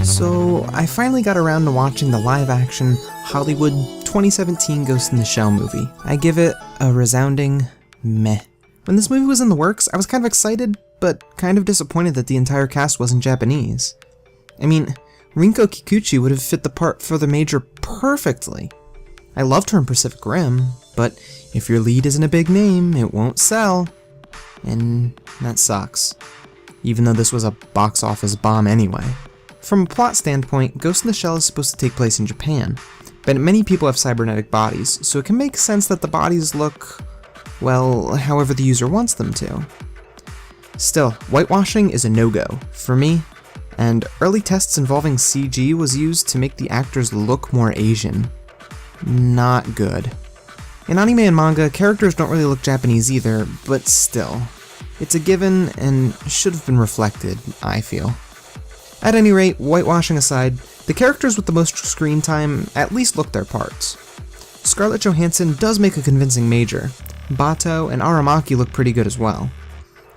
So, I finally got around to watching the live-action Hollywood 2017 Ghost in the Shell movie. I give it a resounding meh. When this movie was in the works, I was kind of excited, but kind of disappointed that the entire cast wasn't Japanese. I mean, Rinko Kikuchi would have fit the part for the Major perfectly. I loved her in Pacific Rim, but if your lead isn't a big name, it won't sell. And that sucks. Even though this was a box office bomb anyway. From a plot standpoint, Ghost in the Shell is supposed to take place in Japan, but many people have cybernetic bodies, so it can make sense that the bodies look, well, however the user wants them to. Still, whitewashing is a no-go for me, and early tests involving CG was used to make the actors look more Asian. Not good. In anime and manga, characters don't really look Japanese either, but still. It's a given and should have been reflected, I feel. At any rate, whitewashing aside, the characters with the most screen time at least look their parts. Scarlett Johansson does make a convincing Major. Bato and Aramaki look pretty good as well.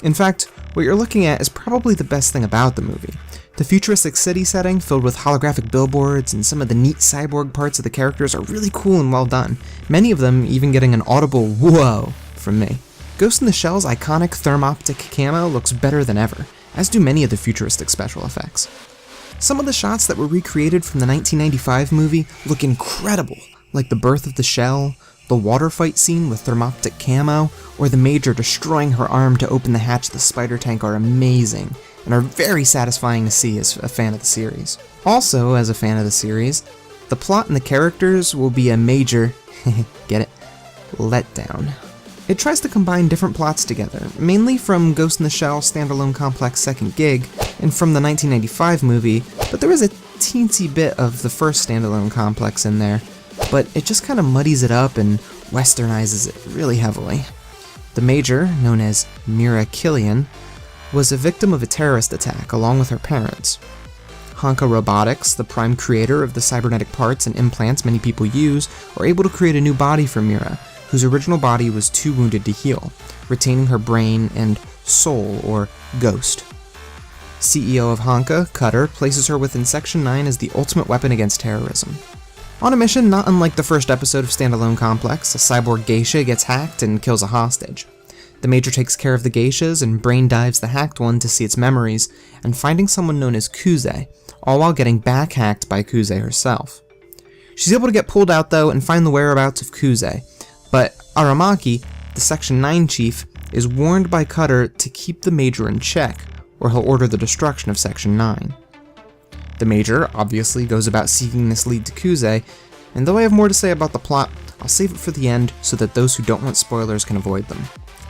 In fact, what you're looking at is probably the best thing about the movie. The futuristic city setting, filled with holographic billboards, and some of the neat cyborg parts of the characters are really cool and well done, many of them even getting an audible whoa from me. Ghost in the Shell's iconic thermoptic camo looks better than ever, as do many of the futuristic special effects. Some of the shots that were recreated from the 1995 movie look incredible, like the birth of the shell, the water fight scene with thermoptic camo, or the Major destroying her arm to open the hatch of the spider tank are amazing, and are very satisfying to see as a fan of the series. Also, as a fan of the series, the plot and the characters will be a major, get it, letdown. It tries to combine different plots together, mainly from Ghost in the Shell Standalone Complex Second Gig, and from the 1995 movie, but there is a teensy bit of the first Standalone Complex in there, but it just kind of muddies it up and westernizes it really heavily. The Major, known as Mira Killian, was a victim of a terrorist attack along with her parents. Honka Robotics, the prime creator of the cybernetic parts and implants many people use, were able to create a new body for Mira, whose original body was too wounded to heal, retaining her brain and soul, or ghost. CEO of Honka, Cutter, places her within Section 9 as the ultimate weapon against terrorism. On a mission not unlike the first episode of Standalone Complex, a cyborg geisha gets hacked and kills a hostage. The Major takes care of the geishas and brain dives the hacked one to see its memories, and finding someone known as Kuze, all while getting back hacked by Kuze herself. She's able to get pulled out though and find the whereabouts of Kuze, but Aramaki, the Section 9 chief, is warned by Cutter to keep the Major in check, or he'll order the destruction of Section 9. The Major obviously goes about seeking this lead to Kuze, and though I have more to say about the plot, I'll save it for the end so that those who don't want spoilers can avoid them.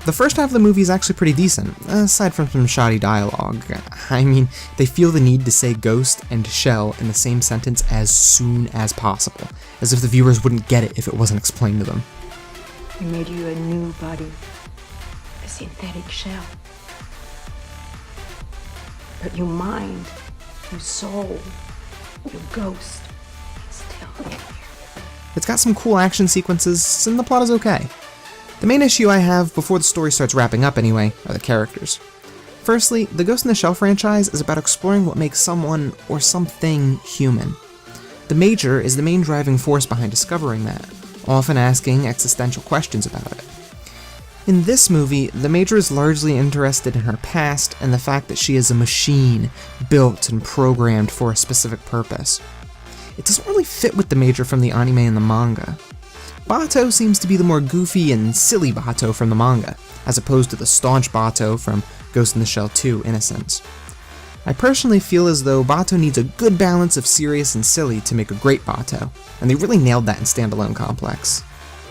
The first half of the movie is actually pretty decent, aside from some shoddy dialogue. I mean, they feel the need to say ghost and shell in the same sentence as soon as possible, as if the viewers wouldn't get it if it wasn't explained to them. We made you a new body, a synthetic shell. But your mind, your soul, your ghost is still in here. It's got some cool action sequences, and the plot is okay. The main issue I have, before the story starts wrapping up anyway, are the characters. Firstly, the Ghost in the Shell franchise is about exploring what makes someone or something human. The Major is the main driving force behind discovering that, often asking existential questions about it. In this movie, the Major is largely interested in her past and the fact that she is a machine, built and programmed for a specific purpose. It doesn't really fit with the Major from the anime and the manga. Bato seems to be the more goofy and silly Bato from the manga, as opposed to the staunch Bato from Ghost in the Shell 2 Innocence. I personally feel as though Bato needs a good balance of serious and silly to make a great Bato, and they really nailed that in Standalone Complex.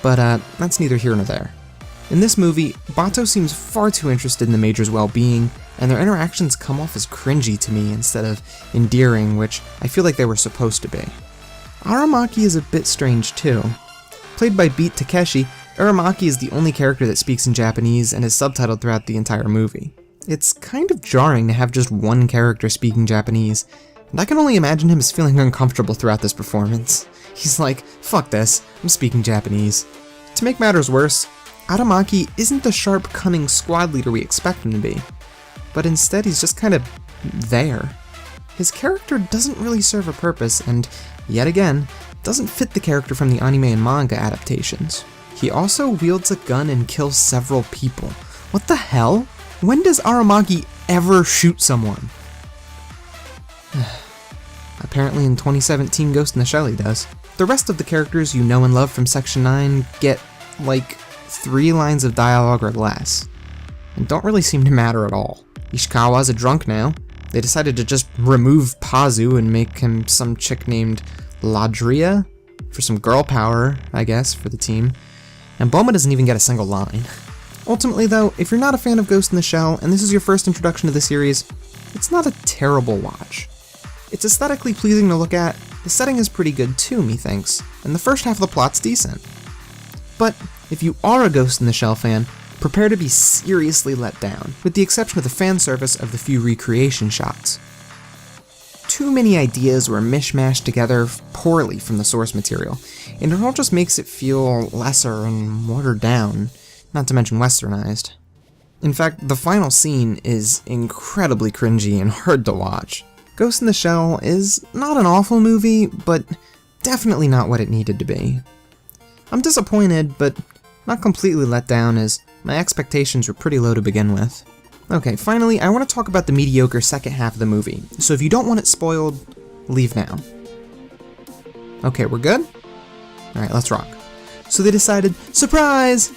But that's neither here nor there. In this movie, Bato seems far too interested in the Major's well-being, and their interactions come off as cringy to me instead of endearing, which I feel like they were supposed to be. Aramaki is a bit strange too. Played by Beat Takeshi, Aramaki is the only character that speaks in Japanese and is subtitled throughout the entire movie. It's kind of jarring to have just one character speaking Japanese, and I can only imagine him as feeling uncomfortable throughout this performance. He's like, fuck this, I'm speaking Japanese. To make matters worse, Aramaki isn't the sharp, cunning squad leader we expect him to be, but instead he's just kind of there. his character doesn't really serve a purpose and, yet again, doesn't fit the character from the anime and manga adaptations. He also wields a gun and kills several people. What the hell? When does Aramaki ever shoot someone? Apparently in 2017 Ghost in the Shell he does. The rest of the characters you know and love from Section 9 get, like, 3 lines of dialogue or less, and don't really seem to matter at all. Ishikawa's a drunk now. They decided to just remove Pazu and make him some chick named Ladria for some girl power, I guess, for the team. And Boma doesn't even get a single line. Ultimately though, if you're not a fan of Ghost in the Shell and this is your first introduction to the series, it's not a terrible watch. It's aesthetically pleasing to look at, the setting is pretty good too, methinks, and the first half of the plot's decent. But if you are a Ghost in the Shell fan, prepare to be seriously let down, with the exception of the fan service of the few recreation shots. Too many ideas were mishmashed together poorly from the source material, and it all just makes it feel lesser and watered down, not to mention westernized. In fact, the final scene is incredibly cringy and hard to watch. Ghost in the Shell is not an awful movie, but definitely not what it needed to be. I'm disappointed, but not completely let down as my expectations were pretty low to begin with. Okay, finally, I want to talk about the mediocre second half of the movie, so if you don't want it spoiled, leave now. Okay, we're good? Alright, let's rock. So they decided, surprise!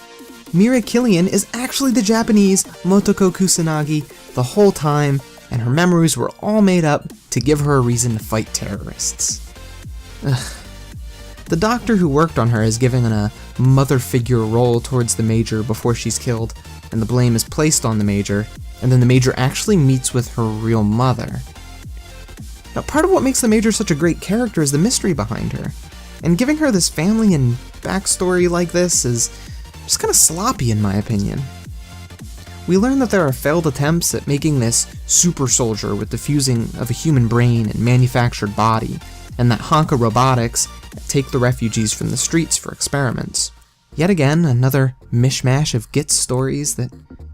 Mira Killian is actually the Japanese Motoko Kusanagi the whole time, and her memories were all made up to give her a reason to fight terrorists. Ugh. The doctor who worked on her is given a mother figure role towards the Major before she's killed, and the blame is placed on the Major, and then the Major actually meets with her real mother. Now, part of what makes the Major such a great character is the mystery behind her, and giving her this family and backstory like this is just kind of sloppy in my opinion. We learn that there are failed attempts at making this super soldier with the fusing of a human brain and manufactured body, and that Honka Robotics take the refugees from the streets for experiments. Yet again, another mishmash of Gitz stories that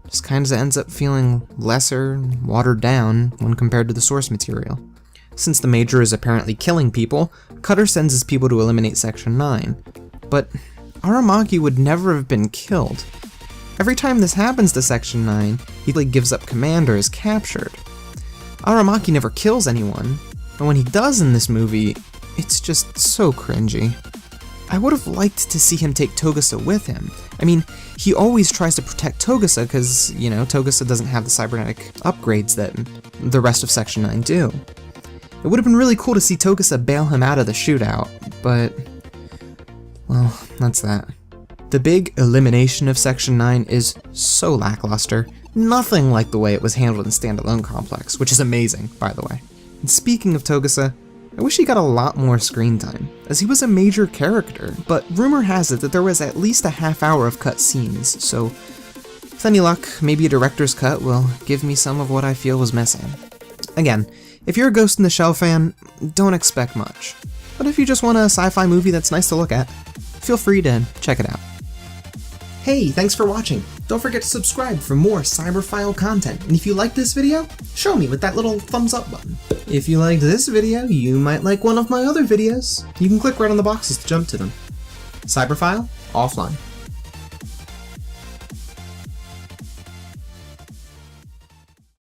just kinda ends up feeling lesser and watered down when compared to the source material. Since the Major is apparently killing people, Cutter sends his people to eliminate Section 9. But Aramaki would never have been killed. Every time this happens to Section 9, he gives up command or is captured. Aramaki never kills anyone, and when he does in this movie, it's just so cringy. I would have liked to see him take Togusa with him. I mean, he always tries to protect Togusa because, you know, Togusa doesn't have the cybernetic upgrades that the rest of Section 9 do. It would have been really cool to see Togusa bail him out of the shootout, but, well, that's that. The big elimination of Section 9 is so lackluster, nothing like the way it was handled in Standalone Complex, which is amazing, by the way. And speaking of Togusa, I wish he got a lot more screen time, as he was a major character, but rumor has it that there was at least a half hour of cut scenes, so with any luck, maybe a director's cut will give me some of what I feel was missing. Again, if you're a Ghost in the Shell fan, don't expect much, but if you just want a sci-fi movie that's nice to look at, feel free to check it out. Hey, thanks for watching. Don't forget to subscribe for more Cyberphile content, and if you liked this video, show me with that little thumbs up button. If you liked this video, you might like one of my other videos. You can click right on the boxes to jump to them. Cyberphile, offline.